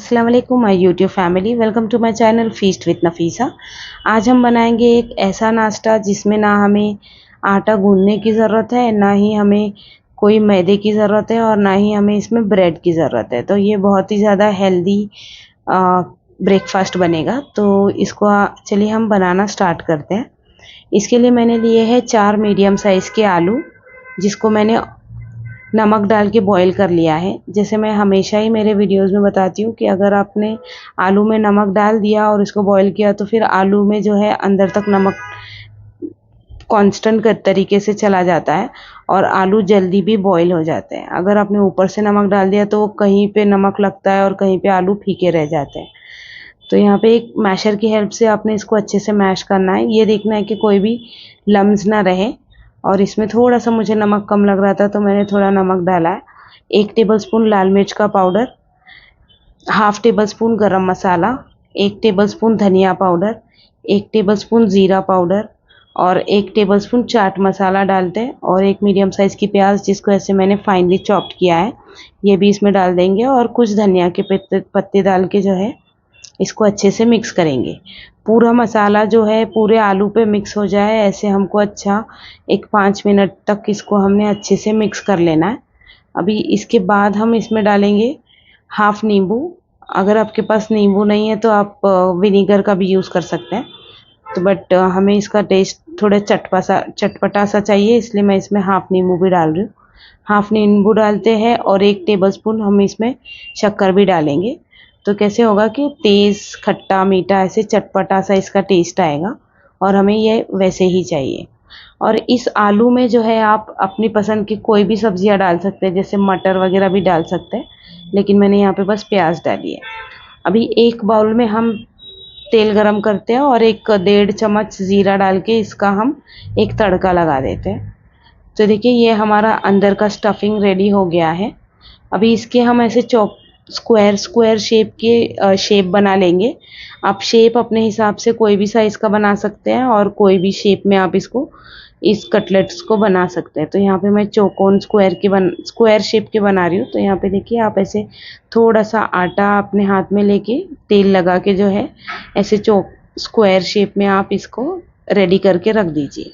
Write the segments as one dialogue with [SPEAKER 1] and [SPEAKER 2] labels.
[SPEAKER 1] अस्सलाम वालेकुम my YouTube family, welcome to my channel feast with Nafisa. आज हम बनाएंगे एक ऐसा नाश्ता जिसमें ना हमें आटा गूंदने की ज़रूरत है, ना ही हमें कोई मैदे की ज़रूरत है और ना ही हमें इसमें ब्रेड की ज़रूरत है। तो ये बहुत ही ज़्यादा हेल्दी ब्रेकफास्ट बनेगा। तो इसको चलिए हम बनाना स्टार्ट करते हैं। इसके लिए मैंने लिए है 4 मीडियम साइज़ के आलू, जिसको मैंने नमक डाल के बॉईल कर लिया है। जैसे मैं हमेशा ही मेरे वीडियोस में बताती हूँ कि अगर आपने आलू में नमक डाल दिया और इसको बॉईल किया तो फिर आलू में जो है अंदर तक नमक कांस्टेंट तरीके से चला जाता है और आलू जल्दी भी बॉईल हो जाते हैं। अगर आपने ऊपर से नमक डाल दिया तो कहीं पे नमक लगता है और कहीं पे आलू फीके रह जाते हैं। तो यहाँ पे एक मैशर की हेल्प से आपने इसको अच्छे से मैश करना है। ये देखना है कि कोई भी लम्स ना रहे। और इसमें थोड़ा सा मुझे नमक कम लग रहा था तो मैंने थोड़ा नमक डाला है। 1 टेबलस्पून लाल मिर्च का पाउडर, हाफ टेबलस्पून गरम मसाला, 1 टेबलस्पून धनिया पाउडर, 1 टेबलस्पून ज़ीरा पाउडर और 1 टेबलस्पून चाट मसाला डालते हैं। और एक मीडियम साइज़ की प्याज जिसको ऐसे मैंने फाइनली चॉप्ड किया है, ये भी इसमें डाल देंगे। और कुछ धनिया के पत्ते डाल के जो है इसको अच्छे से मिक्स करेंगे। पूरा मसाला जो है पूरे आलू पे मिक्स हो जाए, ऐसे हमको अच्छा एक 5 मिनट तक इसको हमने अच्छे से मिक्स कर लेना है। अभी इसके बाद हम इसमें डालेंगे हाफ नींबू। अगर आपके पास नींबू नहीं है तो आप विनीगर का भी यूज़ कर सकते हैं। तो बट हमें इसका टेस्ट थोड़ा चटपटा सा चाहिए, इसलिए मैं इसमें हाफ नींबू भी डाल रही हूँ। हाफ नींबू डालते हैं और 1 टेबलस्पून हम इसमें शक्कर भी डालेंगे। तो कैसे होगा कि तेज़ खट्टा मीठा ऐसे चटपटा सा इसका टेस्ट आएगा और हमें ये वैसे ही चाहिए। और इस आलू में जो है आप अपनी पसंद की कोई भी सब्जियां डाल सकते हैं, जैसे मटर वगैरह भी डाल सकते हैं, लेकिन मैंने यहाँ पे बस प्याज डाली है। अभी एक बाउल में हम तेल गरम करते हैं और 1 चम्मच ज़ीरा डाल के इसका हम एक तड़का लगा देते हैं। तो देखिए ये हमारा अंदर का स्टफिंग रेडी हो गया है। अभी इसके हम ऐसे स्क्वायर शेप के शेप बना लेंगे। आप शेप अपने हिसाब से कोई भी साइज़ का बना सकते हैं और कोई भी शेप में आप इसको इस कटलेट्स को बना सकते हैं। तो यहाँ पे मैं चौकोन स्क्वायर शेप के बना रही हूँ। तो यहाँ पे देखिए आप ऐसे थोड़ा सा आटा अपने हाथ में लेके तेल लगा के जो है ऐसे स्क्वायर शेप में आप इसको रेडी करके रख दीजिए।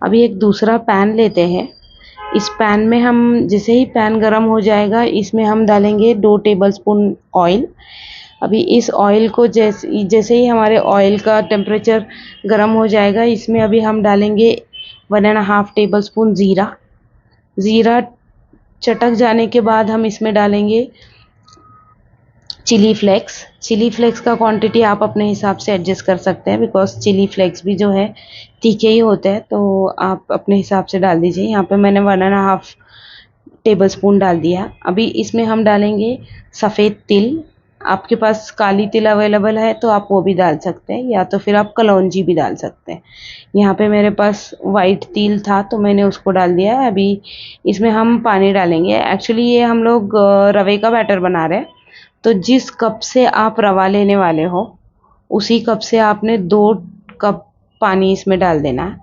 [SPEAKER 1] अभी एक दूसरा पैन लेते हैं। इस पैन में हम जैसे ही पैन गरम हो जाएगा इसमें हम डालेंगे 2 टेबलस्पून ऑयल। अभी इस ऑयल को जैसे ही हमारे ऑयल का टेम्परेचर गरम हो जाएगा इसमें अभी हम डालेंगे 1.5 टेबलस्पून ज़ीरा। ज़ीरा चटक जाने के बाद हम इसमें डालेंगे चिली फ्लेक्स का क्वांटिटी आप अपने हिसाब से एडजस्ट कर सकते हैं, बिकॉज चिली फ्लेक्स भी जो है तीखे ही होते हैं, तो आप अपने हिसाब से डाल दीजिए। यहाँ पे मैंने 1.5 टेबलस्पून डाल दिया। अभी इसमें हम डालेंगे सफ़ेद तिल। आपके पास काली तिल अवेलेबल है तो आप वो भी डाल सकते हैं, या तो फिर आप कलौंजी भी डाल सकते हैं। यहाँ पे मेरे पास वाइट तिल था तो मैंने उसको डाल दिया। अभी इसमें हम पानी डालेंगे। एक्चुअली ये हम लोग रवे का बैटर बना रहे हैं, तो जिस कप से आप रवा लेने वाले हो उसी कप से आपने 2 कप पानी इसमें डाल देना है।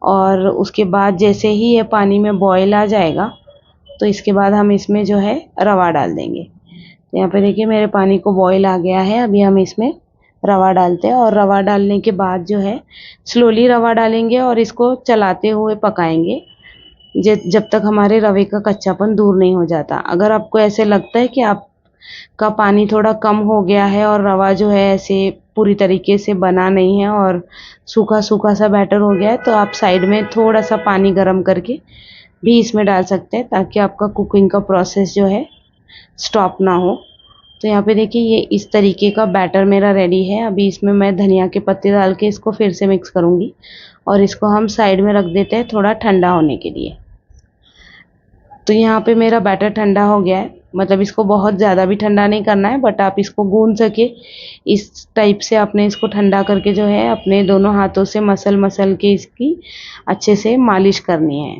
[SPEAKER 1] और उसके बाद जैसे ही ये पानी में बॉयल आ जाएगा तो इसके बाद हम इसमें जो है रवा डाल देंगे। तो यहाँ पे देखिए मेरे पानी को बॉयल आ गया है। अभी हम इसमें रवा डालते हैं और रवा डालने के बाद जो है स्लोली रवा डालेंगे और इसको चलाते हुए पकाएंगे जब तक हमारे रवे का कच्चापन दूर नहीं हो जाता। अगर आपको ऐसे लगता है कि आपका पानी थोड़ा कम हो गया है और रवा जो है ऐसे पूरी तरीके से बना नहीं है और सूखा सूखा सा बैटर हो गया है, तो आप साइड में थोड़ा सा पानी गर्म करके भी इसमें डाल सकते हैं, ताकि आपका कुकिंग का प्रोसेस जो है स्टॉप ना हो। तो यहाँ पे देखिए ये इस तरीके का बैटर मेरा रेडी है। अभी इसमें मैं धनिया के पत्ते डाल के इसको फिर से मिक्स करूँगी और इसको हम साइड में रख देते हैं थोड़ा ठंडा होने के लिए। तो यहाँ पे मेरा बैटर ठंडा हो गया है, मतलब इसको बहुत ज़्यादा भी ठंडा नहीं करना है, बट आप इसको गूंद सके इस टाइप से आपने इसको ठंडा करके जो है अपने दोनों हाथों से मसल के इसकी अच्छे से मालिश करनी है।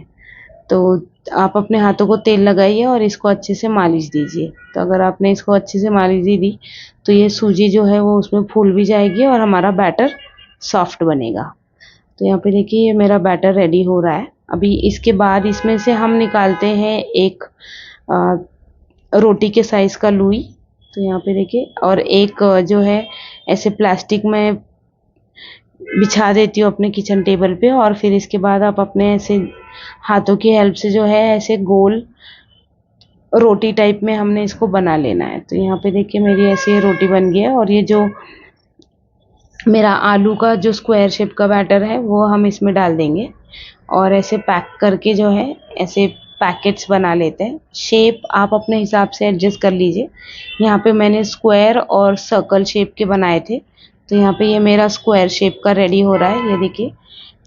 [SPEAKER 1] तो आप अपने हाथों को तेल लगाइए और इसको अच्छे से मालिश दीजिए। तो अगर आपने इसको अच्छे से मालिश दे दी तो ये सूजी जो है वो उसमें फूल भी जाएगी और हमारा बैटर सॉफ्ट बनेगा। तो यहाँ पे देखिए ये मेरा बैटर रेडी हो रहा है। अभी इसके बाद इसमें से हम निकालते हैं एक रोटी के साइज़ का लूई। तो यहाँ पे देखिए, और एक जो है ऐसे प्लास्टिक में बिछा देती हूँ अपने किचन टेबल पे, और फिर इसके बाद आप अपने ऐसे हाथों की हेल्प से जो है ऐसे गोल रोटी टाइप में हमने इसको बना लेना है। तो यहाँ पे देखिए मेरी ऐसी रोटी बन गई है, और ये जो मेरा आलू का जो स्क्वायर शेप का बैटर है वो हम इसमें डाल देंगे, और ऐसे पैक करके जो है ऐसे पैकेट्स बना लेते हैं। शेप आप अपने हिसाब से एडजस्ट कर लीजिए। यहाँ पे मैंने स्क्वायर और सर्कल शेप के बनाए थे, तो यहाँ पे ये मेरा स्क्वायर शेप का रेडी हो रहा है। ये देखिए,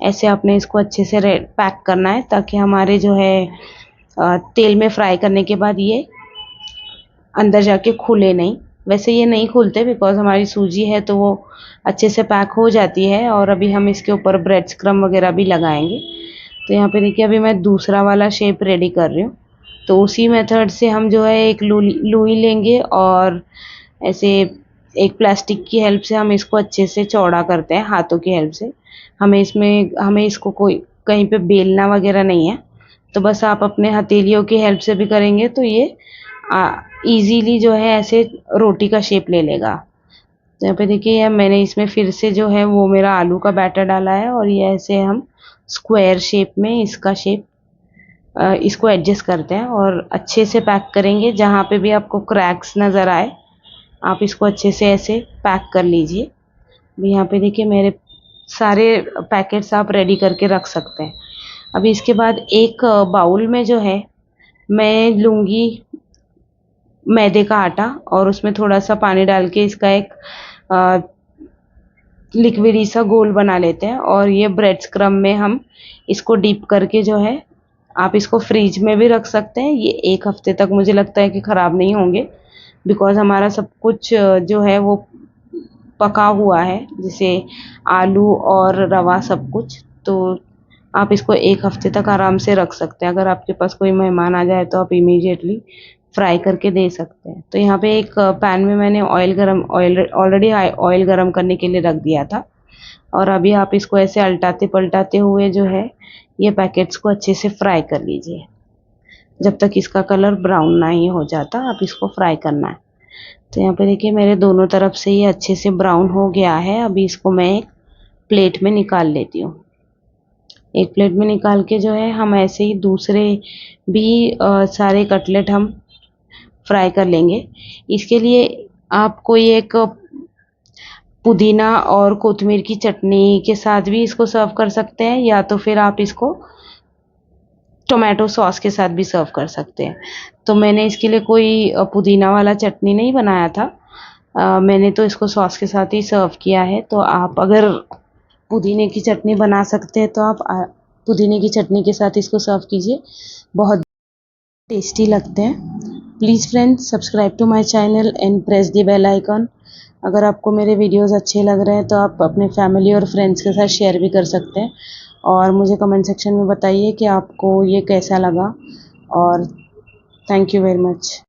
[SPEAKER 1] ऐसे आपने इसको अच्छे से पैक करना है ताकि हमारे जो है तेल में फ्राई करने के बाद ये अंदर जाके खुले नहीं। वैसे ये नहीं खुलते बिकॉज हमारी सूजी है तो वो अच्छे से पैक हो जाती है, और अभी हम इसके ऊपर ब्रेड क्रम्ब वगैरह भी लगाएंगे। तो यहाँ पे देखिए अभी मैं दूसरा वाला शेप रेडी कर रही हूँ। तो उसी मेथड से हम जो है एक लुई लेंगे, और ऐसे एक प्लास्टिक की हेल्प से हम इसको अच्छे से चौड़ा करते हैं हाथों की हेल्प से। हमें इसको कोई कहीं पे बेलना वगैरह नहीं है, तो बस आप अपने हथेलियों की हेल्प से भी करेंगे तो ये इजीली जो है ऐसे रोटी का शेप ले लेगा। तो यहाँ पे देखिए मैंने इसमें फिर से जो है वो मेरा आलू का बैटर डाला है, और ये ऐसे हम स्क्वायर शेप में इसका शेप इसको एडजस्ट करते हैं और अच्छे से पैक करेंगे। जहाँ पे भी आपको क्रैक्स नज़र आए आप इसको अच्छे से ऐसे पैक कर लीजिए। यहाँ पे देखिए मेरे सारे पैकेट्स आप रेडी करके रख सकते हैं। अभी इसके बाद एक बाउल में जो है मैं लूँगी मैदे का आटा, और उसमें थोड़ा सा पानी डाल के इसका एक लिक्विडी सा गोल बना लेते हैं, और ये ब्रेड क्रम्ब में हम इसको डीप करके जो है आप इसको फ्रिज में भी रख सकते हैं। ये 1 हफ्ते तक मुझे लगता है कि ख़राब नहीं होंगे, बिकॉज़ हमारा सब कुछ जो है वो पका हुआ है, जैसे आलू और रवा सब कुछ। तो आप इसको 1 हफ्ते तक आराम से रख सकते हैं। अगर आपके पास कोई मेहमान आ जाए तो आप इमीडिएटली फ्राई करके दे सकते हैं। तो यहाँ पे एक पैन में मैंने ऑलरेडी ऑयल गरम करने के लिए रख दिया था, और अभी आप इसको ऐसे अल्टाते पलटाते हुए जो है ये पैकेट्स को अच्छे से फ्राई कर लीजिए। जब तक इसका कलर ब्राउन ना ही हो जाता आप इसको फ्राई करना है। तो यहाँ पे देखिए मेरे दोनों तरफ से ये अच्छे से ब्राउन हो गया है। अभी इसको मैं एक प्लेट में निकाल लेती हूँ। एक प्लेट में निकाल के जो है हम ऐसे ही दूसरे भी सारे कटलेट हम फ्राई कर लेंगे। इसके लिए आप कोई एक पुदीना और कोतमीर की चटनी के साथ भी इसको सर्व कर सकते हैं, या तो फिर आप इसको टोमेटो सॉस के साथ भी सर्व कर सकते हैं। तो मैंने इसके लिए कोई पुदीना वाला चटनी नहीं बनाया था, मैंने तो इसको सॉस के साथ ही सर्व किया है। तो आप अगर पुदीने की चटनी बना सकते हैं तो आप पुदीने की चटनी के साथ इसको सर्व कीजिए, बहुत टेस्टी लगते हैं। Please friends subscribe to my channel and press the bell icon. अगर आपको मेरे वीडियोस अच्छे लग रहे हैं तो आप अपने फैमिली और फ्रेंड्स के साथ शेयर भी कर सकते हैं, और मुझे कमेंट सेक्शन में बताइए कि आपको ये कैसा लगा। और थैंक यू वेरी मच।